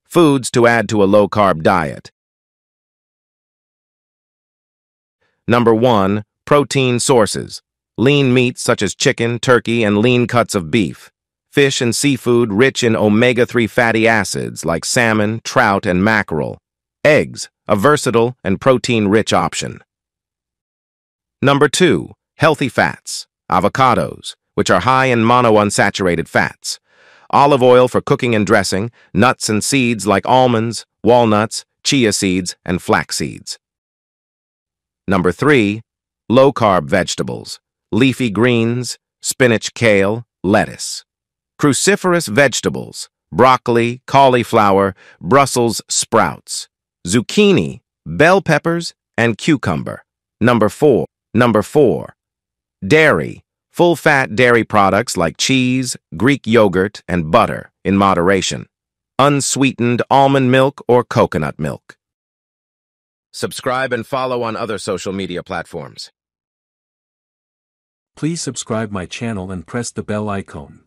Foods to add to a low-carb diet. Number 1. Protein sources. Lean meats such as chicken, turkey, and lean cuts of beef. Fish and seafood rich in omega-3 fatty acids like salmon, trout, and mackerel. Eggs, a versatile and protein-rich option. Number 2. Healthy fats. Avocados, which are high in monounsaturated fats. Olive oil for cooking and dressing, nuts and seeds like almonds, walnuts, chia seeds, and flax seeds. Number 3. Low-carb vegetables. Leafy greens, spinach, kale, lettuce. Cruciferous vegetables. Broccoli, cauliflower, Brussels sprouts. Zucchini, bell peppers, and cucumber. Number 4. Dairy. Full-fat dairy products like cheese, Greek yogurt, and butter in moderation. Unsweetened almond milk or coconut milk. Subscribe and follow on other social media platforms. Please subscribe my channel and press the bell icon.